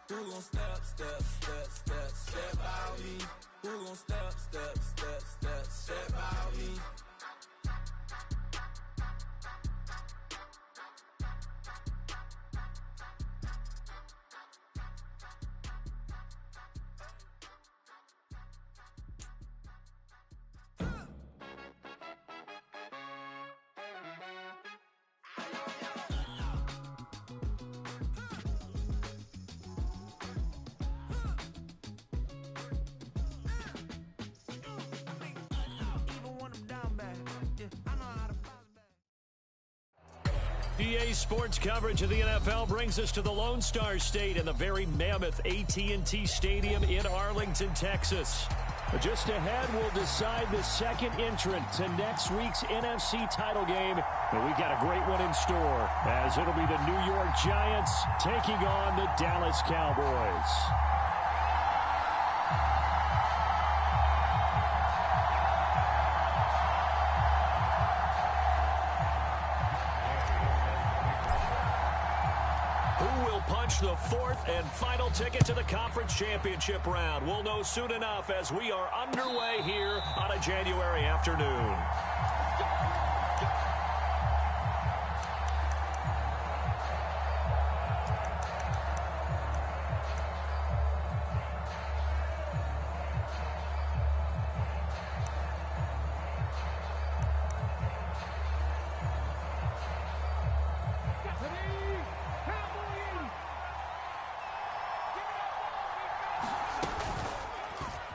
Who gon' step, step, step, step, step out me? Who gon' step, step, step, step, step out me? EA Sports coverage of the NFL brings us to the Lone Star State and the very mammoth AT&T Stadium in Arlington, Texas. Just ahead, we'll decide the second entrant to next week's NFC title game. And we got a great one in store, as it'll be the New York Giants taking on the Dallas Cowboys. The fourth and final ticket to the conference championship round. We'll know soon enough as we are underway here on a January afternoon.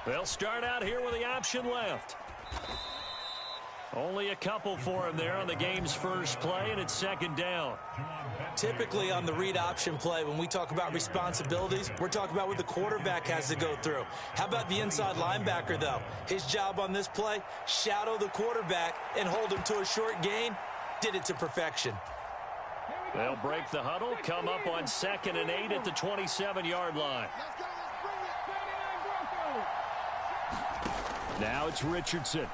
They'll start out here with the option left. Only a couple for him there on the game's first play, and it's second down. Typically on the read option play, when we talk about responsibilities, we're talking about what the quarterback has to go through. How about the inside linebacker, though? His job on this play, shadow the quarterback and hold him to a short gain. Did it to perfection. They'll break the huddle, come up on 2nd and 8 at the 27-yard line. Now it's Richardson.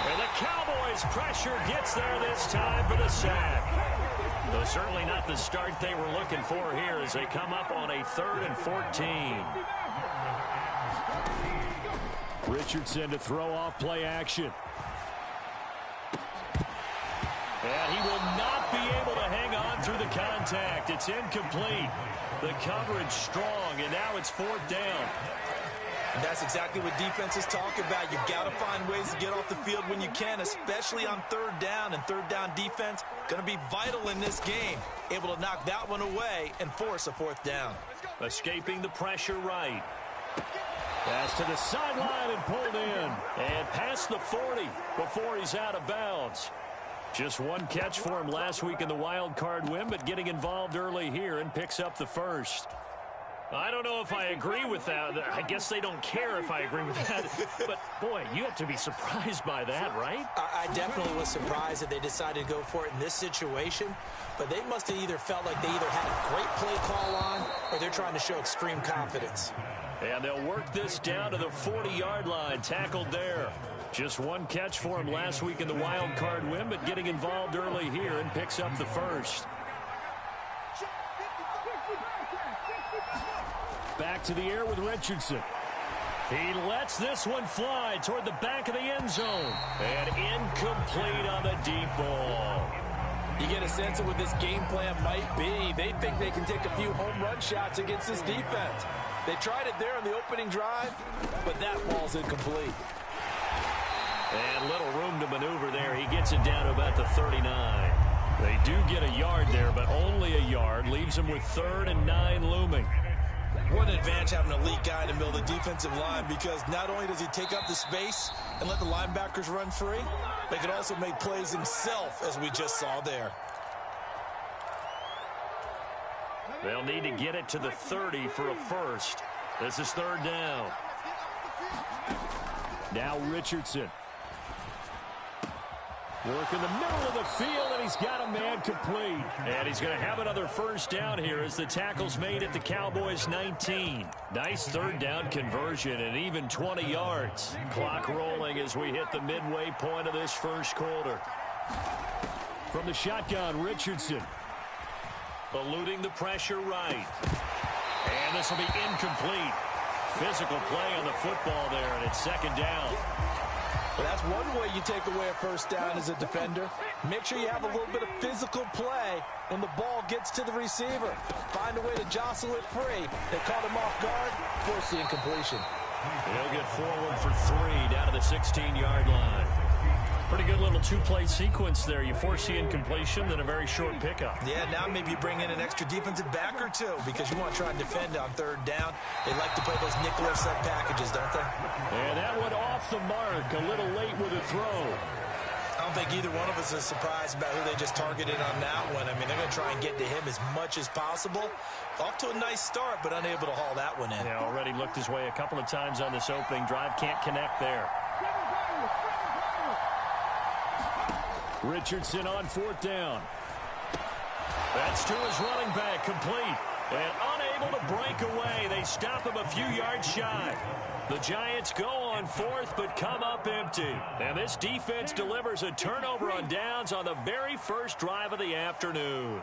And the Cowboys' pressure gets there this time for the sack. Though certainly not the start they were looking for here as they come up on a 3rd and 14. Richardson to throw off play action. And he will not be able to hang on through the contact. It's incomplete. The coverage strong, and now it's 4th down. And that's exactly what defenses talk about. You've got to find ways to get off the field when you can, especially on 3rd down. And 3rd down defense going to be vital in this game. Able to knock that one away and force a 4th down. Escaping the pressure right. Pass to the sideline and pulled in. And past the 40 before he's out of bounds. Just one catch for him last week in the wild card win, but getting involved early here and picks up the first. I don't know if I agree with that. I guess they don't care if I agree with that. But, boy, you have to be surprised by that, right? I definitely was surprised that they decided to go for it in this situation. But they must have either felt like they either had a great play call on or they're trying to show extreme confidence. And they'll work this down to the 40-yard line, tackled there. Just one catch for him last week in the wild card win, but getting involved early here and picks up the first. Back to the air with Richardson. He lets this one fly toward the back of the end zone. And incomplete on the deep ball. You get a sense of what this game plan might be. They think they can take a few home run shots against this defense. They tried it there on the opening drive, but that ball's incomplete. And little room to maneuver there. He gets it down to about the 39. They do get a yard there, but only a yard. Leaves them with 3rd and 9 looming. What an advantage having an elite guy in the middle of the defensive line, because not only does he take up the space and let the linebackers run free, but he can also make plays himself, as we just saw there. They'll need to get it to the 30 for a first. This is 3rd down. Now Richardson. Work in the middle of the field, and he's got a man complete. And he's going to have another first down here as the tackle's made at the Cowboys' 19. Nice 3rd down conversion and even 20 yards. Clock rolling as we hit the midway point of this first quarter. From the shotgun, Richardson. Eluding the pressure right. And this will be incomplete. Physical play on the football there, and it's second down. Well, that's one way you take away a first down as a defender. Make sure you have a little bit of physical play when the ball gets to the receiver. Find a way to jostle it free. They caught him off guard, force the incompletion. He'll get forward for 3 down to the 16-yard line. Pretty good little two-play sequence there. You force the incompletion, then a very short pickup. Yeah, now maybe you bring in an extra defensive back or two because you want to try and defend on third down. They like to play those nickel or sub packages, don't they? And that one off the mark, a little late with a throw. I don't think either one of us is surprised about who they just targeted on that one. I mean, they're going to try and get to him as much as possible. Off to a nice start, but unable to haul that one in. Yeah, already looked his way a couple of times on this opening drive. Can't connect there. Richardson on fourth down. That's to his running back, complete. And unable to break away. They stop him a few yards shy. The Giants go on fourth, but come up empty. And this defense delivers a turnover on downs on the very first drive of the afternoon.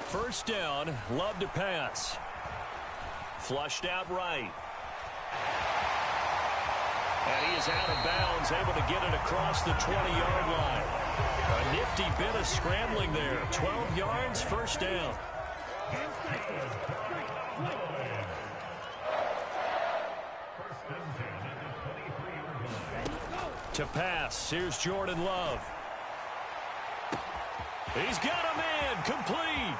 First down, Love to pass. Flushed out right. And he is out of bounds, able to get it across the 20-yard line. A nifty bit of scrambling there. 12 yards, first down. To pass, here's Jordan Love. He's got him in, complete.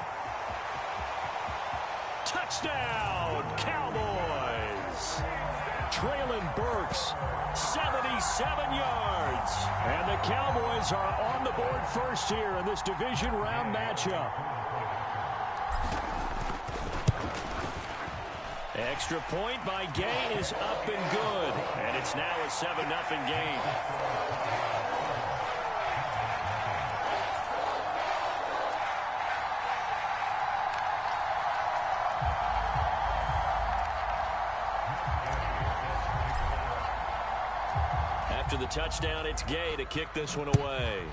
Touchdown, Cowboys. Traylon Burks, 77 yards. And the Cowboys are on the board first here in this division round matchup. Extra point by Gay is up and good. And it's now a 7-0 game. After the touchdown, it's Gay to kick this one away.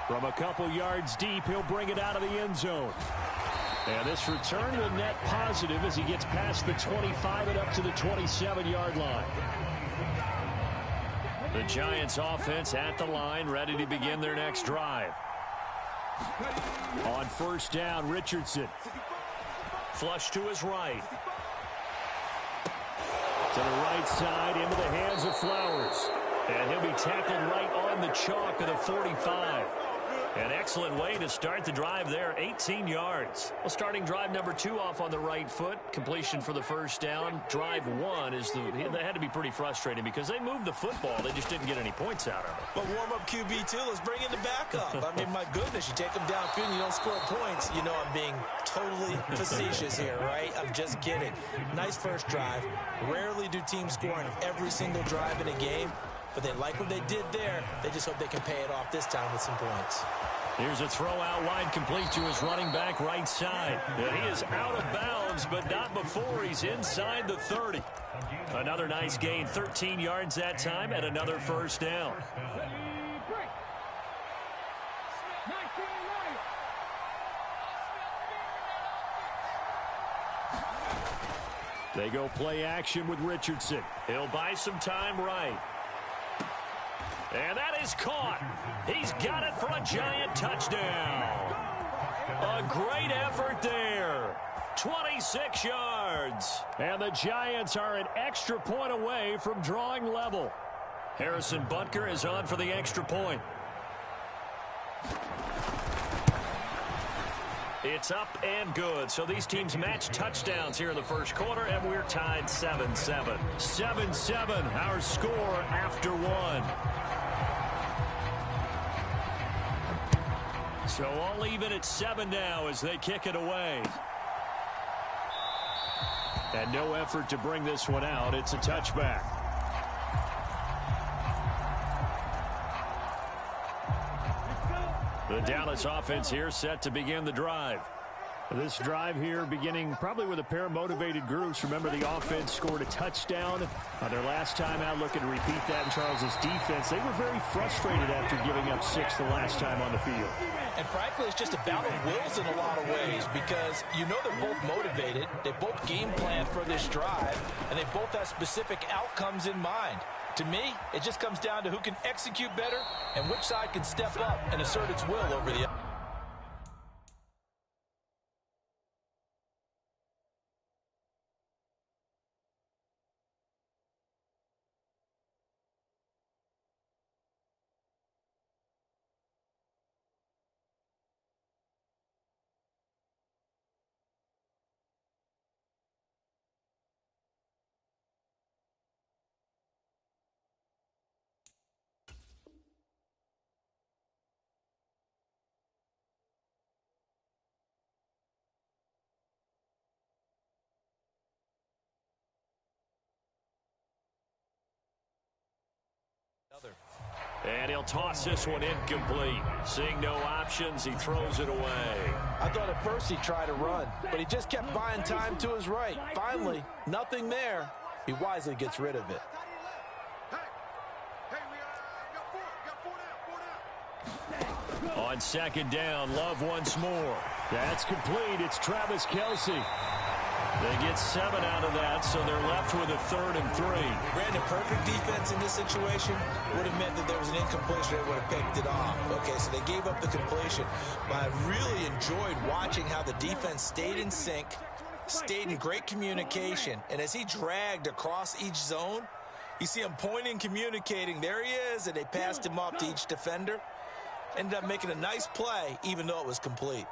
From a couple yards deep, he'll bring it out of the end zone. And this return will net positive as he gets past the 25 and up to the 27-yard line. The Giants offense at the line, ready to begin their next drive. On first down, Richardson. Flush to his right. To the right side, into the hands of Flowers. And he'll be tackled right on the chalk of the 45. An excellent way to start the drive there, 18 yards. Well, starting drive number 2 off on the right foot. Completion for the first down. Drive 1 is that had to be pretty frustrating because they moved the football. They just didn't get any points out of it. But warm-up QB2, let's bring in the backup. I mean, my goodness, you take them downfield and you don't score points. You know I'm being totally facetious here, right? I'm just kidding. Nice first drive. Rarely do teams score on every single drive in a game. But they like what they did there. They just hope they can pay it off this time with some points. Here's a throw out wide, complete to his running back right side. And he is out of bounds, but not before he's inside the 30. Another nice gain, 13 yards that time, and another first down. They go play action with Richardson. He'll buy some time right. And that is caught. He's got it for a Giant touchdown. A great effort there. 26 yards. And the Giants are an extra point away from drawing level. Harrison Butker is on for the extra point. It's up and good. So these teams match touchdowns here in the first quarter, and we're tied 7-7. 7-7, our score after one. So all even at 7 now as they kick it away. And no effort to bring this one out. It's a touchback. The Dallas offense here set to begin the drive. This drive here beginning probably with a pair of motivated groups. Remember, the offense scored a touchdown their last time out, looking to repeat that in Charles's defense. They were very frustrated after giving up 6 the last time on the field. And frankly, it's just a battle of wills in a lot of ways because you know they're both motivated. They both game plan for this drive, and they both have specific outcomes in mind. To me, it just comes down to who can execute better and which side can step up and assert its will over the other. And he'll toss this one incomplete. Seeing no options, he throws it away. I thought at first he'd try to run, but he just kept buying time to his right. Finally, nothing there. He wisely gets rid of it. On second down, Love once more. That's complete. It's Travis Kelce. They get 7 out of that, so they're left with a 3rd and 3. Brandon, perfect defense in this situation would have meant that there was an incompletion. They would have picked it off. Okay, so they gave up the completion. But I really enjoyed watching how the defense stayed in sync, stayed in great communication. And as he dragged across each zone, you see him pointing, communicating. There he is, and they passed him off to each defender. Ended up making a nice play, even though it was complete.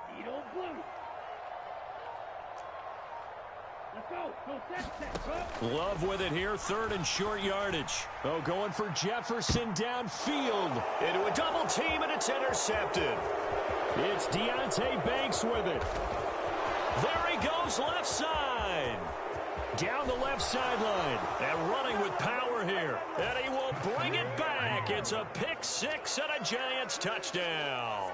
Love with it here, 3rd and short yardage. Oh, going for Jefferson downfield. Into a double team, and it's intercepted. It's Deonte Banks with it. There he goes, left side. Down the left sideline. And running with power here. And he will bring it back. It's a pick 6 and a Giants touchdown.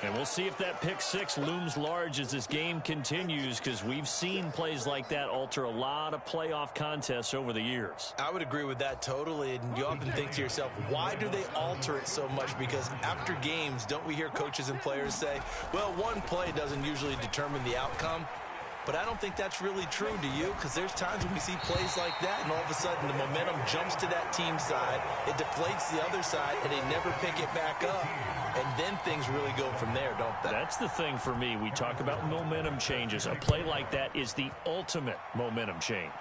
And we'll see if that pick 6 looms large as this game continues, because we've seen plays like that alter a lot of playoff contests over the years. I would agree with that totally, and you often think to yourself, why do they alter it so much? Because after games, don't we hear coaches and players say, well, one play doesn't usually determine the outcome? But I don't think that's really true, do you? Because there's times when we see plays like that, and all of a sudden the momentum jumps to that team side, it deflates the other side, and they never pick it back up. And then things really go from there, don't they? That's the thing for me. We talk about momentum changes. A play like that is the ultimate momentum change.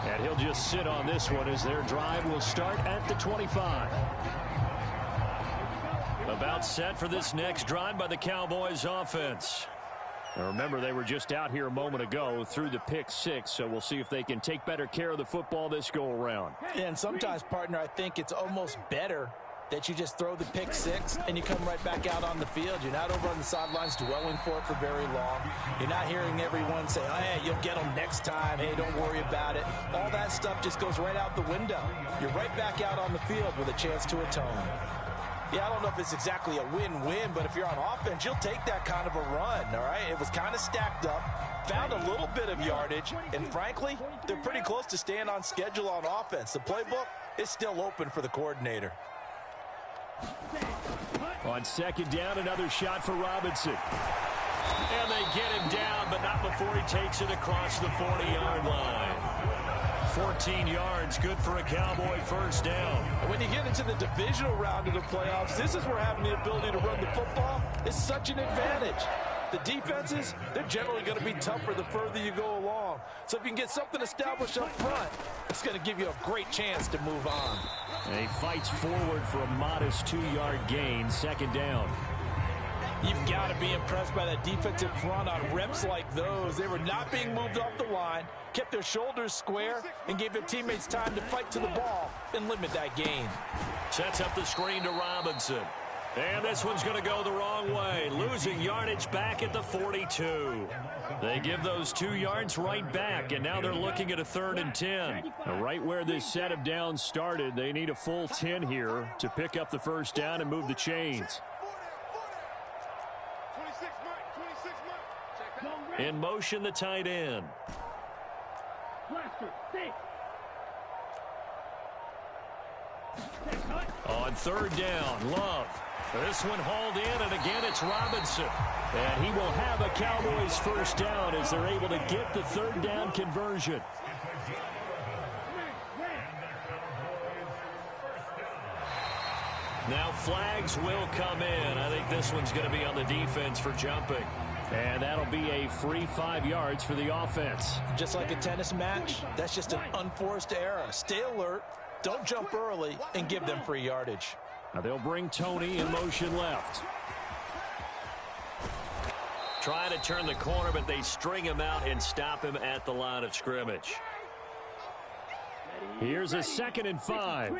And he'll just sit on this one as their drive will start at the 25. About set for this next drive by the Cowboys offense. Now remember, they were just out here a moment ago through the pick 6, so we'll see if they can take better care of the football this go-around. Yeah, and sometimes, partner, I think it's almost better that you just throw the pick 6 and you come right back out on the field. You're not over on the sidelines dwelling for it for very long. You're not hearing everyone say, oh, hey, you'll get them next time. Hey, don't worry about it. All that stuff just goes right out the window. You're right back out on the field with a chance to atone. Yeah, I don't know if it's exactly a win-win, but if you're on offense, you'll take that kind of a run, all right? It was kind of stacked up, found a little bit of yardage, and frankly, they're pretty close to staying on schedule on offense. The playbook is still open for the coordinator. On second down, another shot for Robinson. And they get him down, but not before he takes it across the 40-yard line. 14 yards, good for a Cowboy first down. And when you get into the divisional round of the playoffs, this is where having the ability to run the football is such an advantage. The defenses, they're generally going to be tougher the further you go along. So if you can get something established up front, it's going to give you a great chance to move on. And he fights forward for a modest 2-yard gain, second down. You've got to be impressed by that defensive front on reps like those. They were not being moved off the line, kept their shoulders square, and gave their teammates time to fight to the ball and limit that gain. Sets up the screen to Robinson. And this one's going to go the wrong way. Losing yardage back at the 42. They give those 2 yards right back, and now they're looking at a 3rd and 10. Right where this set of downs started, they need a full 10 here to pick up the first down and move the chains. In motion, the tight end. On third down, Love. This one hauled in, and again it's Robinson. And he will have a Cowboys first down as they're able to get the third down conversion. Now flags will come in. I think this one's going to be on the defense for jumping. And that'll be a free 5 yards for the offense. Just like a tennis match, that's just an unforced error. Stay alert, don't jump early, and give them free yardage. Now they'll bring Tony in motion left. Try to turn the corner, but they string him out and stop him at the line of scrimmage. Here's a 2nd and 5.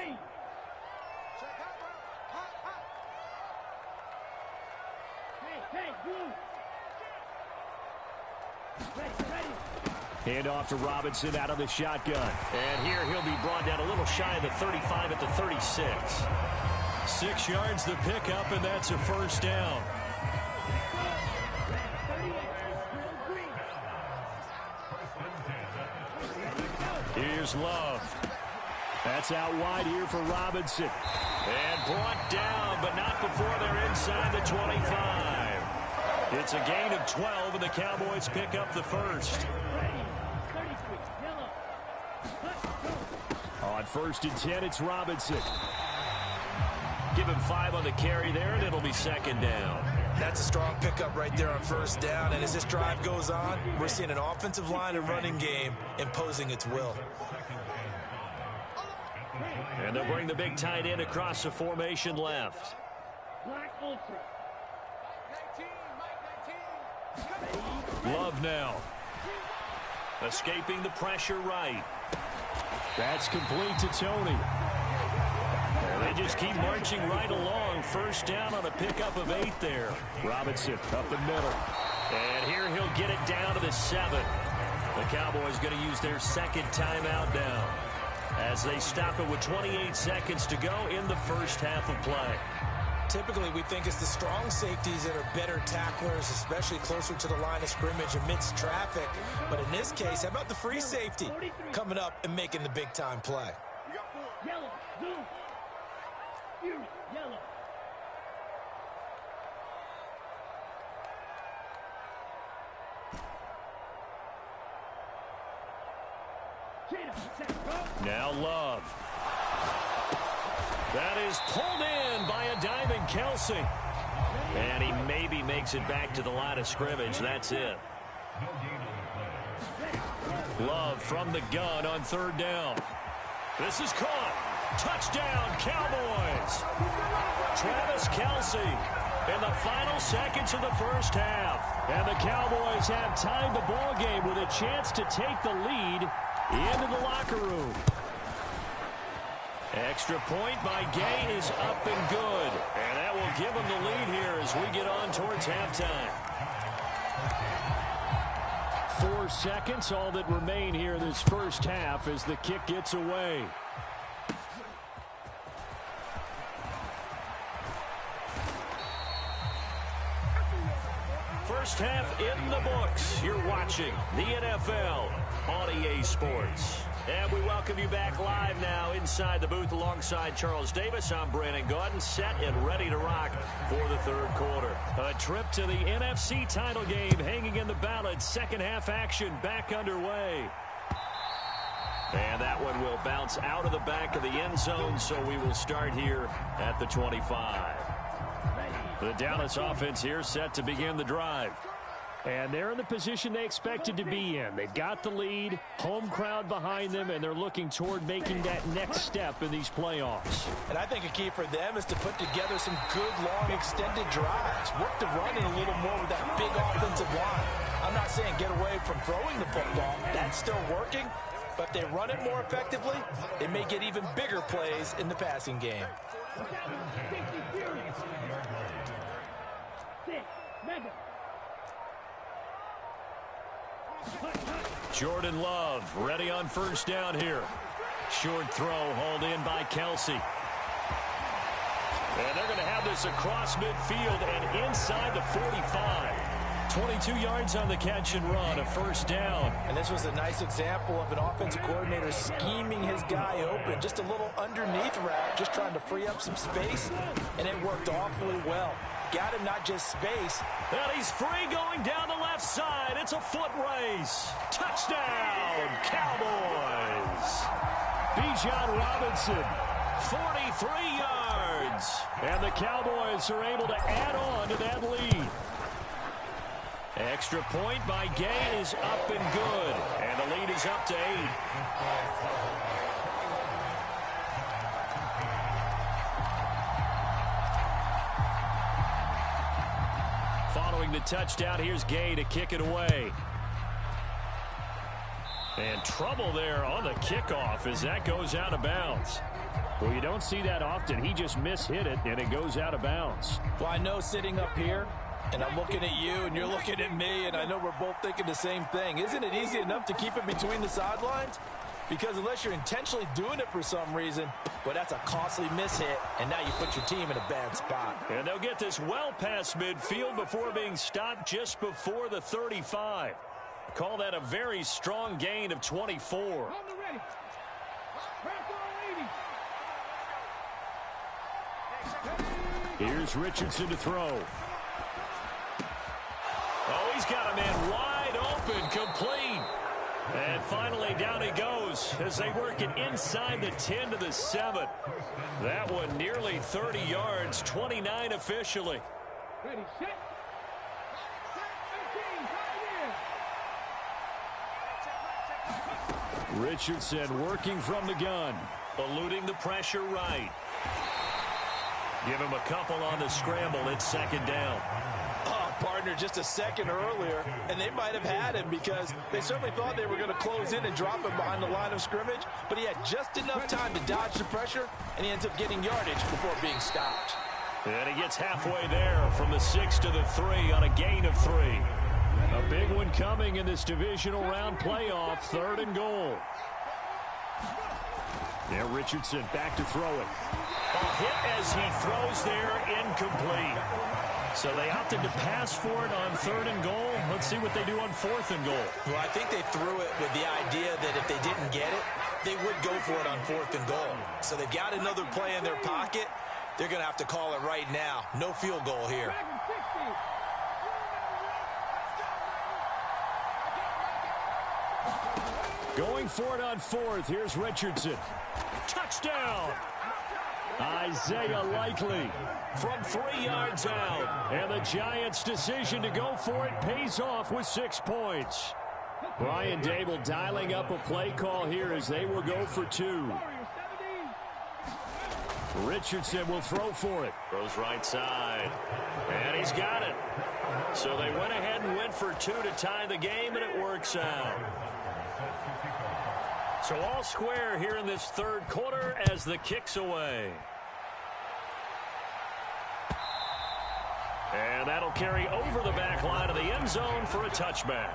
Hand off to Robinson out of the shotgun. And here he'll be brought down a little shy of the 35 at the 36. 6 yards the pickup, and that's a first down. Here's Love. That's out wide here for Robinson. And brought down, but not before they're inside the 25. It's a gain of 12, and the Cowboys pick up the first. On 1st and 10, it's Robinson. Give him 5 on the carry there, and it'll be 2nd down. That's a strong pickup right there on 1st down, and as this drive goes on, we're seeing an offensive line and running game imposing its will. And they'll bring the big tight end across the formation left. Love now. Escaping the pressure right. That's complete to Tony. They just keep marching right along. First down on a pickup of 8 there. Robinson up the middle. And here he'll get it down to the 7. The Cowboys going to use their 2nd timeout now as they stop it with 28 seconds to go in the first half of play. Typically, we think it's the strong safeties that are better tacklers, especially closer to the line of scrimmage amidst traffic. But in this case, how about the free safety coming up and making the big-time play? Yellow, blue, yellow. Now Love. That is pulled in by a diving Kelsey. And he maybe makes it back to the line of scrimmage. That's it. Love from the gun on 3rd down. This is caught. Touchdown, Cowboys. Travis Kelsey in the final seconds of the first half. And the Cowboys have tied the ball game with a chance to take the lead into the locker room. Extra point by Gay is up and good. And that will give them the lead here as we get on towards halftime. 4 seconds, all that remain here this first half as the kick gets away. First half in the books. You're watching the NFL on EA Sports. And we welcome you back live now inside the booth alongside Charles Davis. I'm Brandon Gaudin, set and ready to rock for the 3rd quarter. A trip to the NFC title game hanging in the balance. Second half action back underway. And that one will bounce out of the back of the end zone, so we will start here at the 25. The Dallas offense here set to begin the drive. And they're in the position they expected to be in. They've got the lead, home crowd behind them, and they're looking toward making that next step in these playoffs. And I think a key for them is to put together some good, long, extended drives. Work the run in a little more with that big offensive line. I'm not saying get away from throwing the football. That's still working. But if they run it more effectively, they may get even bigger plays in the passing game. Jordan Love ready on first down here. Short throw hauled in by Kelsey. And they're going to have this across midfield and inside the 45. 22 yards on the catch and run, a first down. And this was a nice example of an offensive coordinator scheming his guy open. Just a little underneath route, just trying to free up some space, and it worked awfully well. Got him not just space. And he's free going down the left side. It's a foot race. Touchdown, Cowboys. Bijan Robinson, 43 yards. And the Cowboys are able to add on to that lead. Extra point by Gay is up and good. And the lead is up to 8. Following the touchdown, here's Gay to kick it away. And trouble there on the kickoff as that goes out of bounds. Well, you don't see that often. He just mishit it, and it goes out of bounds. Well, I know sitting up here, and I'm looking at you, and you're looking at me, and I know we're both thinking the same thing. Isn't it easy enough to keep it between the sidelines? Because unless you're intentionally doing it for some reason, well, that's a costly mishit, and now you put your team in a bad spot. And they'll get this well past midfield before being stopped just before the 35. Call that a very strong gain of 24. Here's Richardson to throw. Oh, he's got a man wide open, complete. And finally, down he goes as they work it inside the 10 to the 7. That one nearly 30 yards, 29 officially. Ready, set. Richardson working from the gun, eluding the pressure right. Give him a couple on the scramble. It's second down. Oh, partner, just a second earlier, and they might have had him because they certainly thought they were going to close in and drop him behind the line of scrimmage, but he had just enough time to dodge the pressure, and he ends up getting yardage before being stopped. And he gets halfway there from the 6 to the 3 on a gain of 3. A big one coming in this divisional round playoff, 3rd and goal. Now Richardson back to throw it. A hit as he throws there, incomplete. So they opted to pass for it on 3rd and goal. Let's see what they do on 4th and goal. Well, I think they threw it with the idea that if they didn't get it, they would go for it on 4th and goal. So they've got another play in their pocket. They're going to have to call it right now. No field goal here. Going for it on 4th. Here's Richardson. Touchdown! Isaiah Likely from 3 yards out. And the Giants' decision to go for it pays off with 6 points. Brian Dable dialing up a play call here as they will go for 2. Richardson will throw for it. Throws right side. And he's got it. So they went ahead and went for 2 to tie the game, and it works out. So all square here in this 3rd quarter as the kick's away. And that'll carry over the back line of the end zone for a touchback.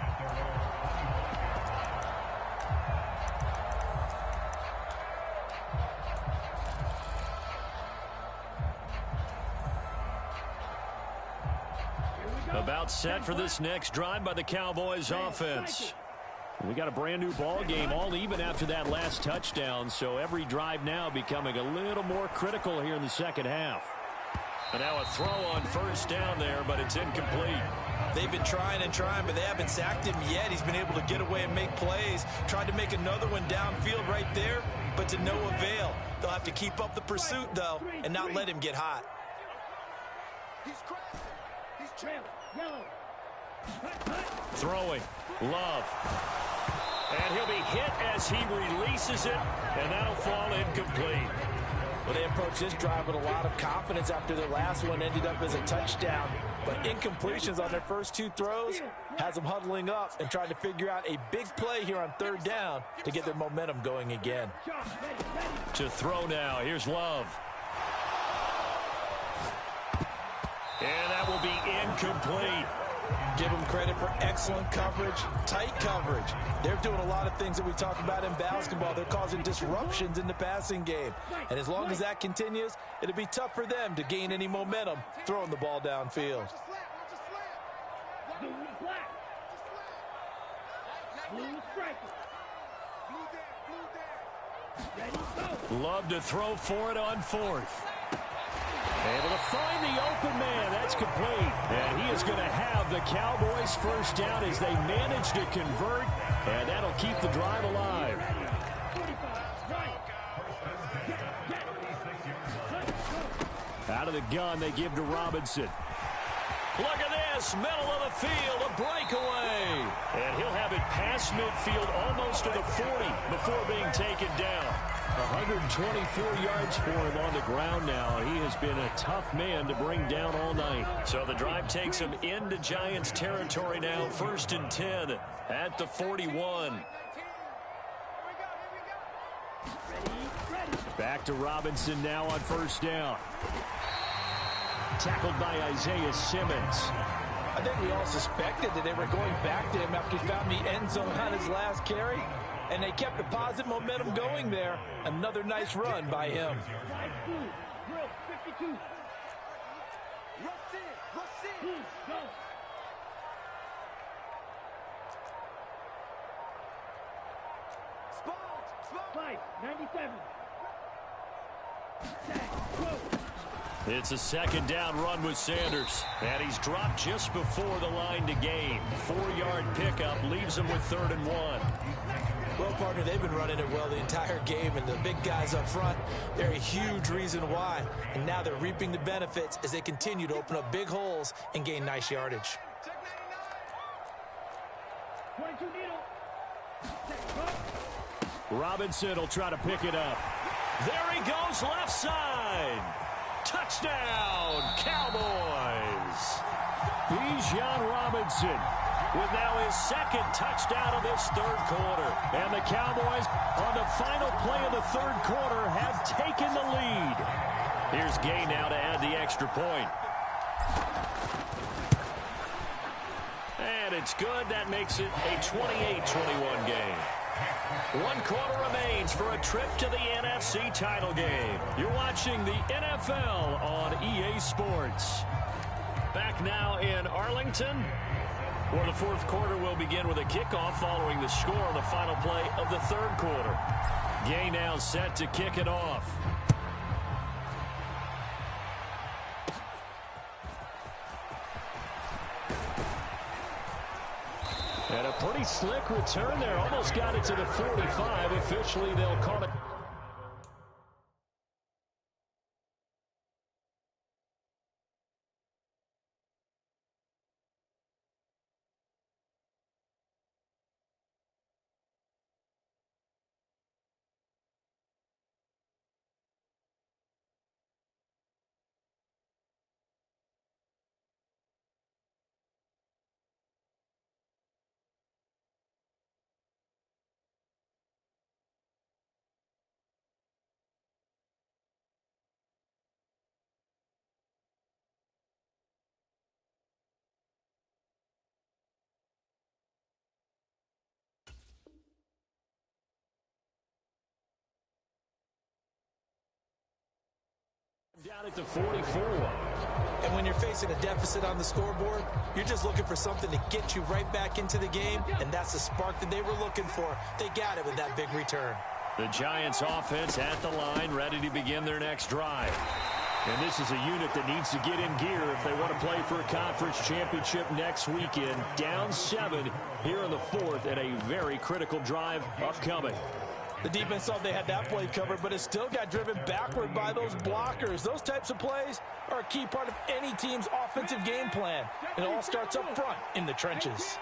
About set for this next drive by the Cowboys offense. We got a brand new ball game, all even after that last touchdown, so every drive now becoming a little more critical here in the second half. And now a throw on 1st down there, but it's incomplete. They've been trying and trying, but they haven't sacked him yet. He's been able to get away and make plays. Tried to make another one downfield right there, but to no avail. They'll have to keep up the pursuit, though, and not let him get hot. He's trailing. Yellow. Throwing. Love. And he'll be hit as he releases it, and that'll fall incomplete. Well, they approached this drive with a lot of confidence after their last one ended up as a touchdown. But incompletions on their first 2 throws has them huddling up and trying to figure out a big play here on 3rd down to get their momentum going again. To throw now. Here's Love. And that will be incomplete. Give them credit for excellent coverage, tight coverage. They're doing a lot of things that we talk about in basketball. They're causing disruptions in the passing game. And as long as that continues, it'll be tough for them to gain any momentum throwing the ball downfield. Blue black. Blue striker. Ready, go. Love to throw for it on fourth. Able to find the open man. That's complete. And he is going to have the Cowboys first down as they manage to convert. And that'll keep the drive alive. Out of the gun, they give to Robinson. Look at this, middle of the field, a breakaway. And he'll have it past midfield almost to the 40 before being taken down. 124 yards for him on the ground now. He has been a tough man to bring down all night. So the drive takes him into Giants territory now, 1st and 10 at the 41. Back to Robinson now on 1st down. Tackled by Isaiah Simmons. I think we all suspected that they were going back to him after he found the end zone on his last carry. And they kept the positive momentum going there. Another nice run by him. Spike, 97. It's a 2nd down run with Sanders. And he's dropped just before the line to gain. 4-yard pickup leaves him with 3rd and 1. Well, partner, they've been running it well the entire game, and the big guys up front, they're a huge reason why. And now they're reaping the benefits as they continue to open up big holes and gain nice yardage. 22 needle. Robinson will try to pick it up. There he goes, left side. Touchdown, Cowboys. Bijan Robinson with now his 2nd touchdown of this 3rd quarter. And the Cowboys, on the final play of the 3rd quarter, have taken the lead. Here's Gay now to add the extra point. And it's good. That makes it a 28-21 game. 1 quarter remains for a trip to the NFC title game. You're watching the NFL on EA Sports. Back now in Arlington, where the 4th quarter will begin with a kickoff following the score on the final play of the 3rd quarter. Gay now set to kick it off. And a pretty slick return there. Almost got it to the 45. Officially, they'll call it. Down at the 44. And when you're facing a deficit on the scoreboard, you're just looking for something to get you right back into the game, and that's the spark that they were looking for. They got it with that big return. The Giants offense at the line, ready to begin their next drive. And this is a unit that needs to get in gear if they want to play for a conference championship next weekend. Down 7 here in the 4th, and a very critical drive upcoming. The defense thought they had that play covered, but it still got driven backward by those blockers. Those types of plays are a key part of any team's offensive game plan. It all starts up front in the trenches.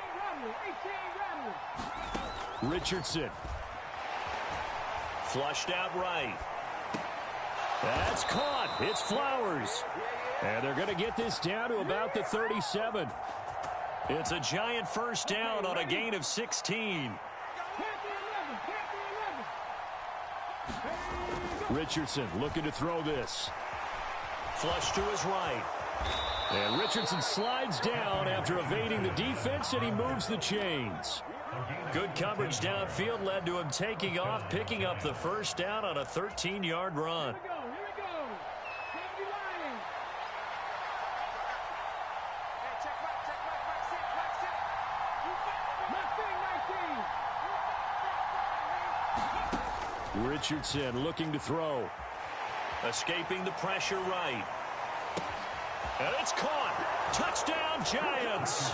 Richardson. Flushed out right. That's caught. It's Flowers. And they're going to get this down to about the 37. It's a Giant first down on a gain of 16. Richardson looking to throw this. Flush to his right. And Richardson slides down after evading the defense, and he moves the chains. Good coverage downfield led to him taking off, picking up the first down on a 13-yard run. Richardson looking to throw. Escaping the pressure right. And it's caught. Touchdown, Giants.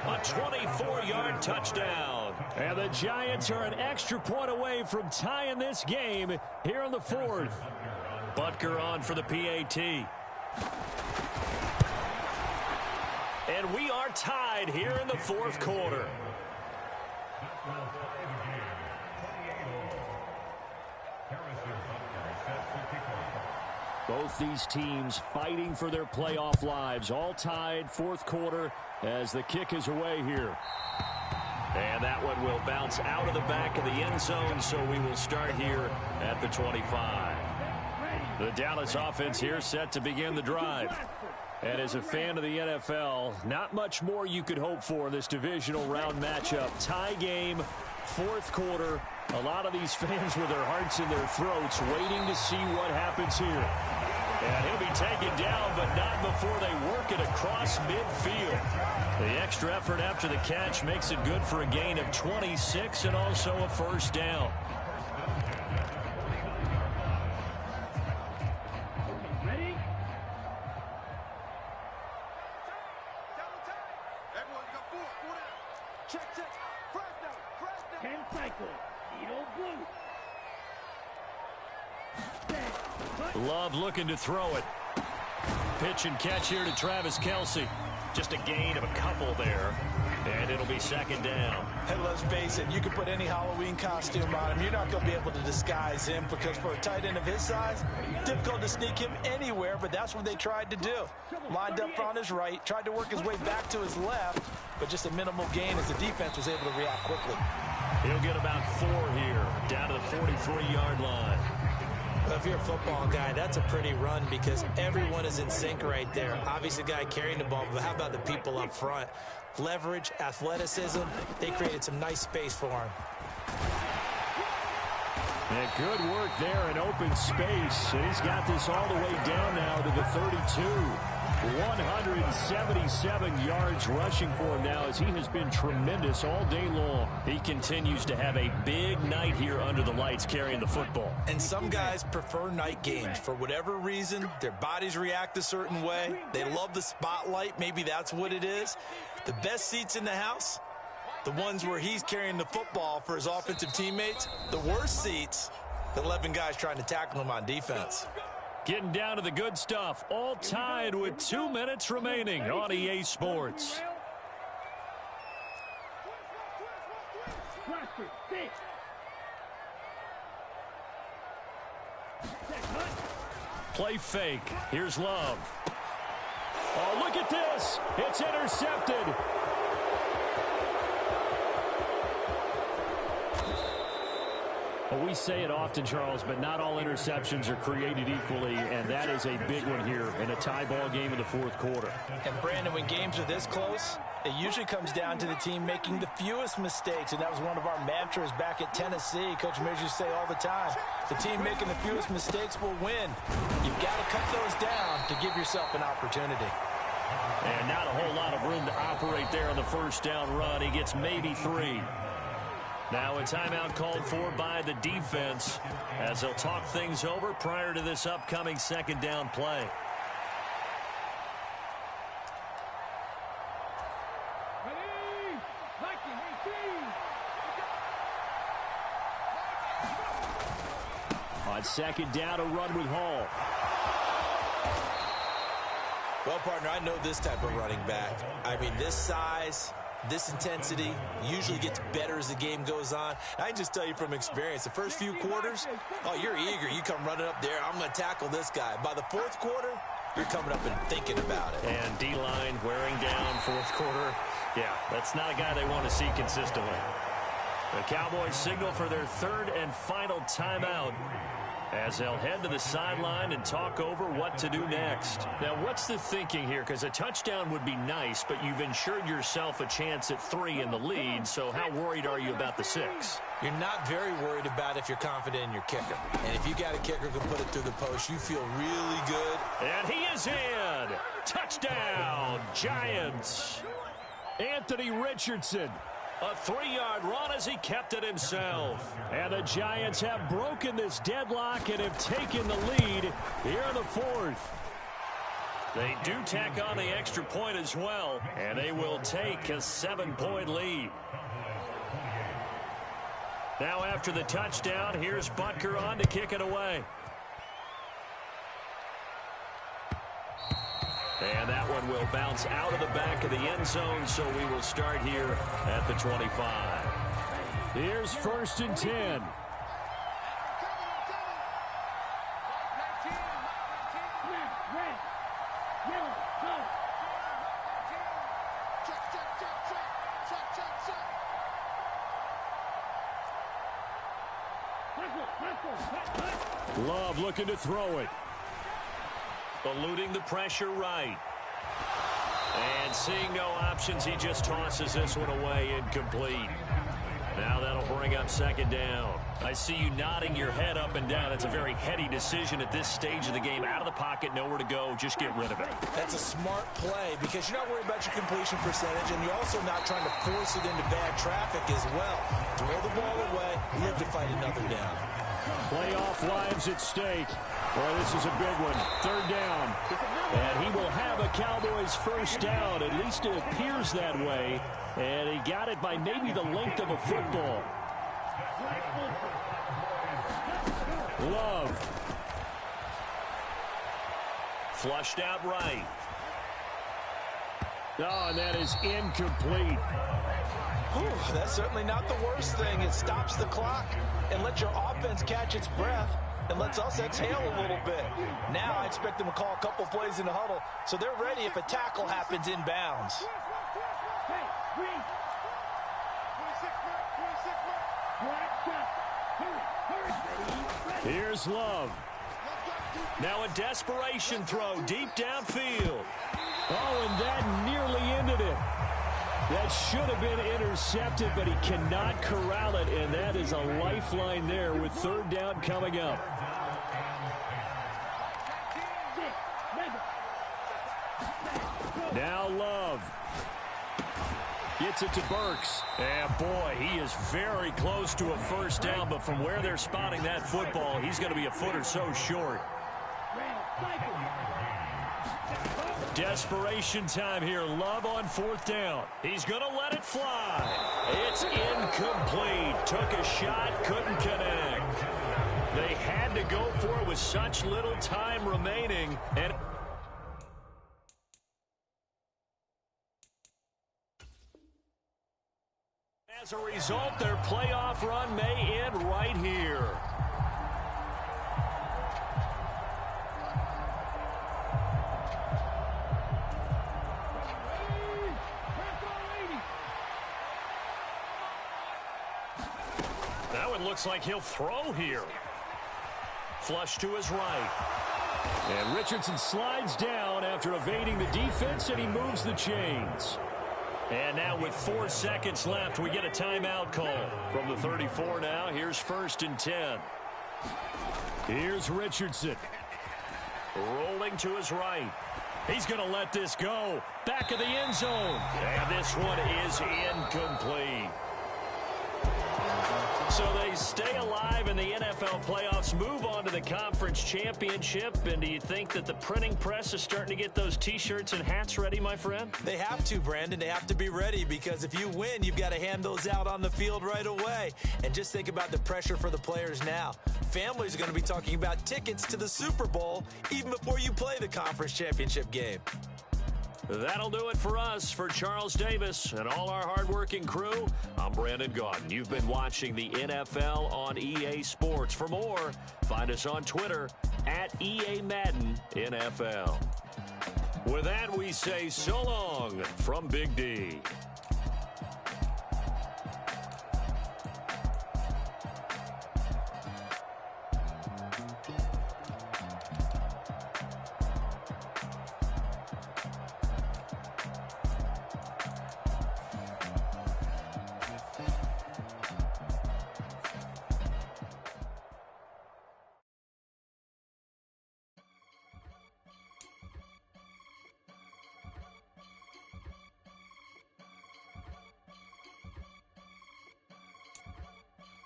A 24-yard touchdown. And the Giants are an extra point away from tying this game here in the fourth. Butker on for the PAT. And we are tied here in the fourth quarter. Both these teams fighting for their playoff lives. All tied, fourth quarter, as the kick is away here. And that one will bounce out of the back of the end zone, so we will start here at the 25. The Dallas offense here set to begin the drive. And as a fan of the NFL, not much more you could hope for in this divisional round matchup. Tie game, fourth quarter. A lot of these fans with their hearts in their throats waiting to see what happens here. And he'll be taken down, but not before they work it across midfield. The extra effort after the catch makes it good for a gain of 26 and also a first down. Ready? Check. 10 cycles. Needle blue. Love looking to throw it. Pitch and catch here to Travis Kelce. Just a gain of a couple there. And it'll be second down. Hey, let's face it, you can put any Halloween costume on him. You're not going to be able to disguise him because for a tight end of his size, difficult to sneak him anywhere, but that's what they tried to do. Lined up on his right, tried to work his way back to his left, but just a minimal gain as the defense was able to react quickly. He'll get about 4 here, down to the 43-yard line. Well, if you're a football guy, that's a pretty run because everyone is in sync right there. Obviously, the guy carrying the ball, but how about the people up front? Leverage, athleticism, they created some nice space for him. And good work there in open space. And he's got this all the way down now to the 32. 177 yards rushing for him now as he has been tremendous all day long. He continues to have a big night here under the lights carrying the football. And some guys prefer night games. For whatever reason, their bodies react a certain way. They love the spotlight. Maybe that's what it is. The best seats in the house, the ones where he's carrying the football for his offensive teammates. The worst seats, the 11 guys trying to tackle him on defense. Getting down to the good stuff, all tied with 2 minutes remaining on EA Sports. Play fake. Here's Love. Oh, look at this. It's intercepted. Well, we say it often, Charles, but not all interceptions are created equally, and that is a big one here in a tie ball game in the fourth quarter. And, Brandon, when games are this close, it usually comes down to the team making the fewest mistakes, and that was one of our mantras back at Tennessee. Coach Mears used to say all the time, the team making the fewest mistakes will win. You've got to cut those down to give yourself an opportunity. And not a whole lot of room to operate there on the first down run. He gets maybe 3. Now a timeout called for by the defense as they'll talk things over prior to this upcoming second down play. On second down, a run with Hall. Well, partner, I know this type of running back. I mean, this size, this intensity usually gets better as the game goes on. I can just tell you from experience, the first few quarters, oh, you're eager. You come running up there, I'm going to tackle this guy. By the fourth quarter, you're coming up and thinking about it. And D-line wearing down fourth quarter. Yeah, that's not a guy they want to see consistently. The Cowboys signal for their third and final timeout as they'll head to the sideline and talk over what to do next. Now, what's the thinking here? Because a touchdown would be nice, but you've ensured yourself a chance at 3 in the lead, so how worried are you about the 6? You're not very worried about if you're confident in your kicker. And if you got a kicker who can put it through the post, you feel really good. And he is in. Touchdown, Giants. Anthony Richardson. A 3-yard run as he kept it himself. And the Giants have broken this deadlock and have taken the lead here in the fourth. They do tack on the extra point as well, and they will take a 7-point lead. Now after the touchdown, here's Butker on to kick it away. And that one will bounce out of the back of the end zone, so we will start here at the 25. Here's 1st and 10. Love looking to throw it. Eluding the pressure right. And seeing no options, he just tosses this one away, incomplete. Now that'll bring up 2nd down. I see you nodding your head up and down. That's a very heady decision at this stage of the game. Out of the pocket, nowhere to go. Just get rid of it. That's a smart play because you're not worried about your completion percentage, and you're also not trying to force it into bad traffic as well. Throw the ball away, live to fight another down. Playoff lives at stake. Boy, this is a big one. 3rd down. And he will have a Cowboys 1st down. At least it appears that way. And he got it by maybe the length of a football. Love. Flushed out right. Oh, and that is incomplete. Whew, that's certainly not the worst thing. It stops the clock and lets your offense catch its breath and lets us exhale a little bit. Now I expect them to call a couple plays in the huddle so they're ready if a tackle happens inbounds. Here's Love. Now a desperation throw deep downfield. Oh, and that nearly ended it. That should have been intercepted, but he cannot corral it, and that is a lifeline there with 3rd down coming up. Now Love. Gets it to Burks. And boy, he is very close to a 1st down, but from where they're spotting that football, he's going to be a foot or so short. Desperation time here. Love on 4th down. He's going to let it fly. It's incomplete. Took a shot, couldn't connect. They had to go for it with such little time remaining. And as a result, their playoff run may end right here. That one looks like he'll throw here. Flush to his right. And Richardson slides down after evading the defense, and he moves the chains. And now with 4 seconds left, we get a timeout call. From the 34 now, here's 1st and 10. Here's Richardson. Rolling to his right. He's going to let this go. Back of the end zone. And this one is incomplete. So they stay alive in the NFL playoffs, move on to the conference championship. And do you think that the printing press is starting to get those T-shirts and hats ready, my friend? They have to, Brandon. They have to be ready because if you win, you've got to hand those out on the field right away. And just think about the pressure for the players now. Families are going to be talking about tickets to the Super Bowl even before you play the conference championship game. That'll do it for us. For Charles Davis and all our hardworking crew, I'm Brandon Gaudin. You've been watching the NFL on EA Sports. For more, find us on Twitter at EA Madden NFL. With that, we say so long from Big D.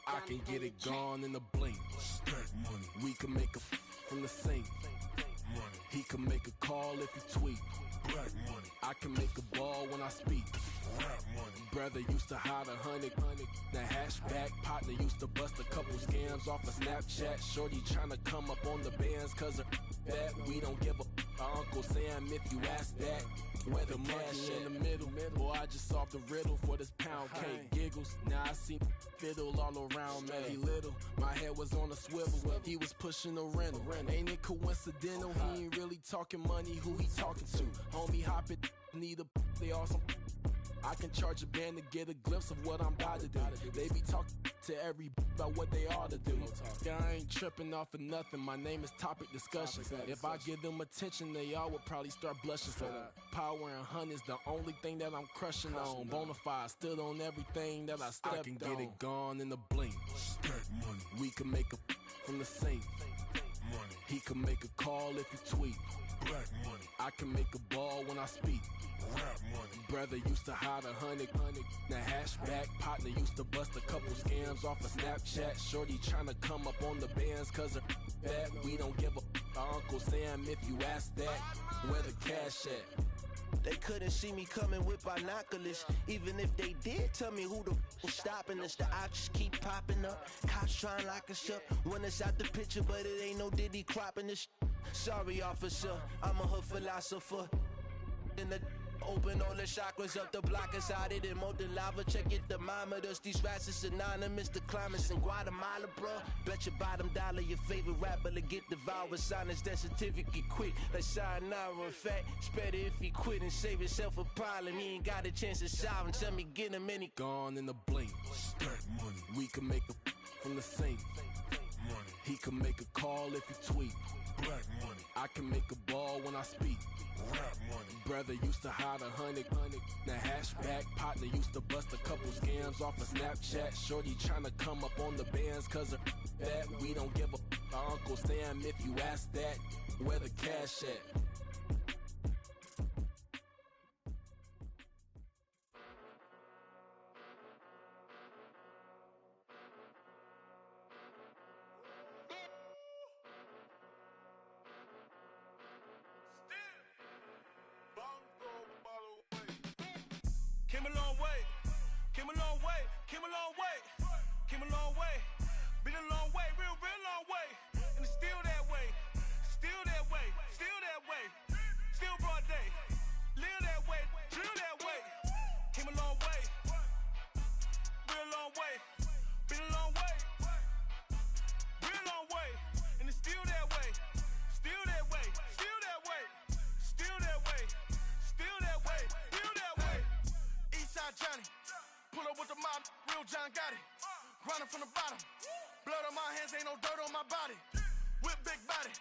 I can get it gone in a blink. Stack money. We can make a from the sink. Money. He can make a call if he tweet. Black money. I can make a ball when I speak. Rap money. Brother used to hide 100. The hashback partner used to bust a couple scams off of Snapchat. Shorty tryna come up on the bands cause of that. We don't give a Uncle Sam if you ask that. Where the monkey in the middle. Boy, I just solved the riddle for this pound cake. Giggles, now I see fiddle all around me. He little, my head was on a swivel. He was pushing a rental. Ain't it coincidental? He ain't really talking money, who he talking to? Homie, hop it, need a they awesome. I can charge a band to get a glimpse of what I'm about to do. They be talking to every about what they ought to do. Yeah, I ain't tripping off of nothing. My name is Topic Discussion. If I give them attention, they all would probably start blushing. So power and hunt is the only thing that I'm crushing on. Bonafide stood on everything that I stepped on. I can get it gone in a blink. Stack money. We can make a from the sink. Money. He can make a call if he tweet. Black money. I can make a ball when I speak. Rap money. Brother used to hide 100. The hashback partner used to bust a couple scams off of Snapchat. Shorty tryna come up on the bands cause of that. We don't give a Uncle Sam if you ask that. Where the cash at? They couldn't see me coming with binoculars. Even if they did tell me who the was stopping us, the options keep popping up. Cops trying to lock us up when it's out the picture, but it ain't no Diddy cropping this. Sorry, officer, I'm a hood philosopher. In the open all the chakras up the block inside it and molten lava. Check your thermometers. These rats is synonymous to climates in Guatemala, bro. Bet your bottom dollar your favorite rapper to get devoured. Sign his death certificate quick. Like sayonara. In fact, it's better if he quit and save himself a problem. He ain't got a chance to solve and tell me get him any. Gone in a blink. Stack money. We can make a from the sink. Money. He can make a call if he tweet. Black money. I can make a ball when I speak. Rap money. Brother used to hide 100. The hashback partner used to bust a couple scams off of Snapchat. Shorty tryna come up on the bands cause of that. We don't give a Uncle Sam if you ask that. Where the cash at? Came a long way, came a long way, came a long way, came a long way, been a long way, real long way, and it's still that way, still that way, still that way, still broad day, live that way, drill that way, came a long way, real long way, been a long way, real long way, and it's still that way, still that way, still that way, still that way, still that way, still that way. Eastside Johnny, pull up with the mob, real John got it. Grinding from the bottom, blood on my hands, ain't no dirt on my body. Whip big body,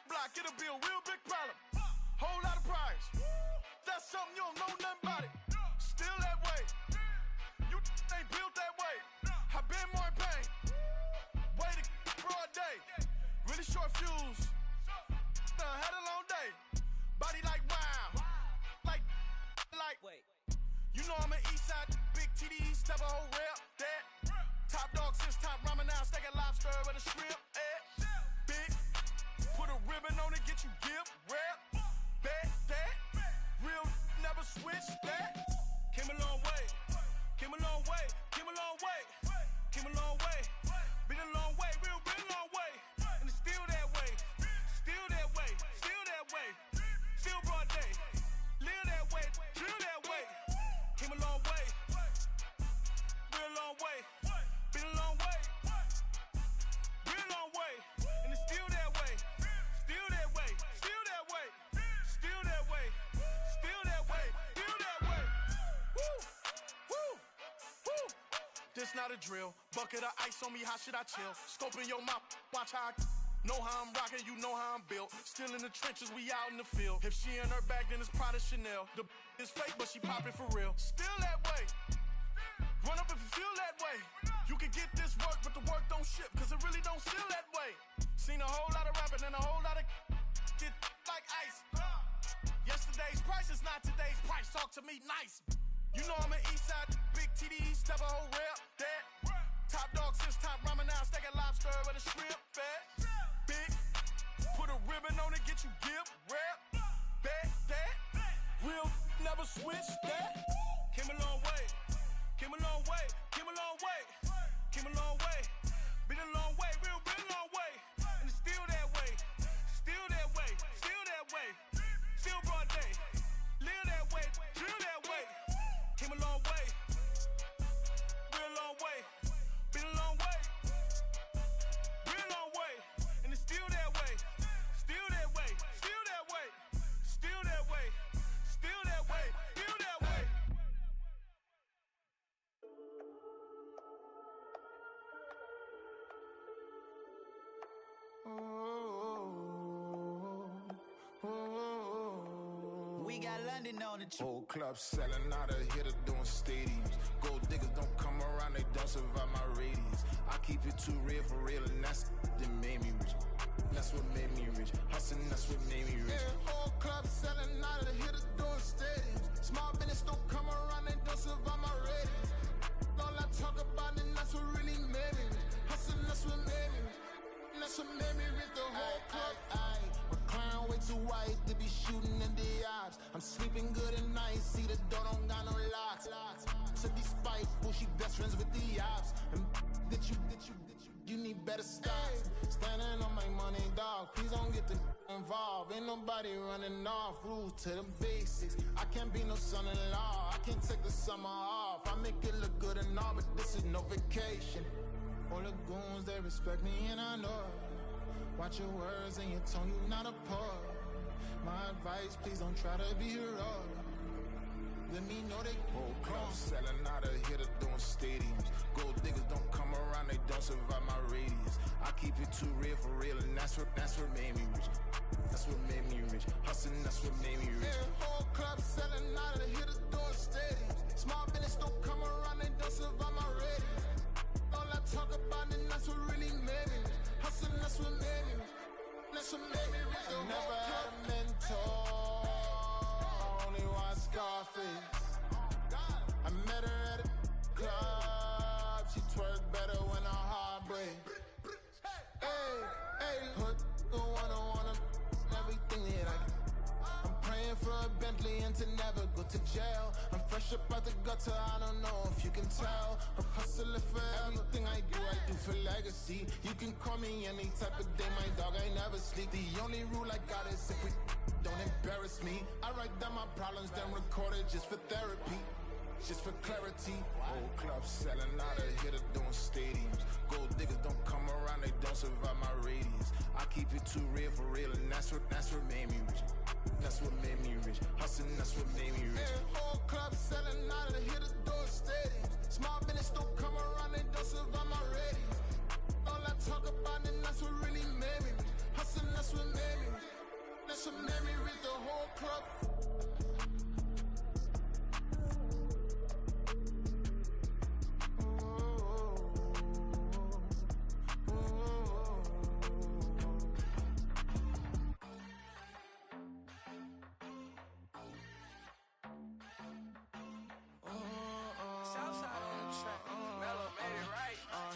block, it'll be a real big problem. Whole lot of prize, that's something you don't know nothing about it. Still that way, you ain't built that way. I been more in pain, way to broad day. Really short fuse, had a long day. Body like wow, like, wait. You know I'm an Eastside, big TDE, step a whole rep, that. Top dog, since top ramen now, steak a lobster with a shrimp, big, put a ribbon on it, get you gift, rep, bet, that. Real, never switch, that. Came a long way, came a long way, came a long way, came a long way. Been a long way, real long way. And it's still that way, still that way, still that way. Still broad day, live that way, drill that way. Came a long way, real long way, been a long way, real long way, and it's still that way, still that way, still that way, still that way, still that way, still that way. Woo, woo, woo. This not a drill, bucket of ice on me, how should I chill? Scoping your mouth, watch how I know how I'm rocking, you know how I'm built. Still in the trenches, we out in the field. If she in her bag, then it's Prada Chanel. The is fake, but she poppin' for real. Still that way. Run up if you feel that way. You can get this work, but the work don't ship, cause it really don't feel that way. Seen a whole lot of rapping and a whole lot of get like ice. Yesterday's price is not today's price. Talk to me nice. You know I'm an Eastside, big TDE, step a whole rep, that. Top dog, since ramen now, steak and lobster with a shrimp fat. Big, put a ribbon on it, get you gift wrap. Back that, real never switch that. Came a long way, came a long way, came a long way, came a long way. Been a long way, real long way. And it's still that way, still that way, still that way. Still broad day, live that way, drill that way. Came a long way, real long way. Been a long way, real long way. And it's still that way, still that way, still that way, still that way, still that way, still that way. We got London on the trip. Whole club selling out of hitter doing stadiums. Gold diggers don't come around, they don't survive my radius. I keep it too real for real, and that's that made me rich. That's what made me rich. Hustling, that's what made me rich. Yeah, whole club selling out of hitter doing stadiums. Small business don't come around, they don't survive my radius. All I talk about, and that's what really made me rich. Hustling, that's what made me rich. That's what made me rich. The whole club. My clown way too white to be shooting in the ops. I'm sleeping good at night, see the door don't got no locks. So these spiteful, she best friends with the ops. And you need better stocks. Standing on my money, dog. Please don't get involved. Ain't nobody running off. Rules to the basics. I can't be no son-in-law. I can't take the summer off. I make it look good and all, but this is no vacation. All the goons, they respect me and I know it. Watch your words and your tone, you not a poet. My advice, please don't try to be heroic. Let me know they whole club selling out of hitter doing stadiums. Gold diggers don't come around, they don't survive my radius. I keep it too real for real, and that's what made me rich. That's what made me rich. Hustling, that's what made me rich. Yeah, whole club selling out of hitter doing stadiums. Small business don't come around, they don't survive my radius. All I talk about, and that's what really made me rich. Hustling, that's what made me rich. That's what made me rich. I never had a mentor. I only watch Scarface. I met her at a club. She twerk better when her heart breaks. Hey, put the wanna everything that I can. I'm praying for a Bentley and to never go to jail. I'm fresh up out the gutter, I don't know if you can tell. I'm hustling for everything I do for legacy. You can call me any type of day, my dog, I never sleep. The only rule I got is if we don't embarrass me. I write down my problems, then record it just for therapy. Just for clarity. Whole club selling out of hitter doing stadiums. Gold diggers don't come around, they don't survive my radius. I keep it too real for real, and that's what made me rich. That's what made me rich. Hustling, that's what made me rich. Yeah, whole club selling out of hitter doing stadiums. Small business don't come around, they don't survive my radius. All I talk about, and that's what really made me rich. Hustling, that's what made me rich. That's what made me rich. The whole club.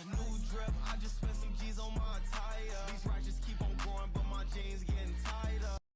New drip, I just spent some G's on my attire. These righteous keep on going, but my jeans get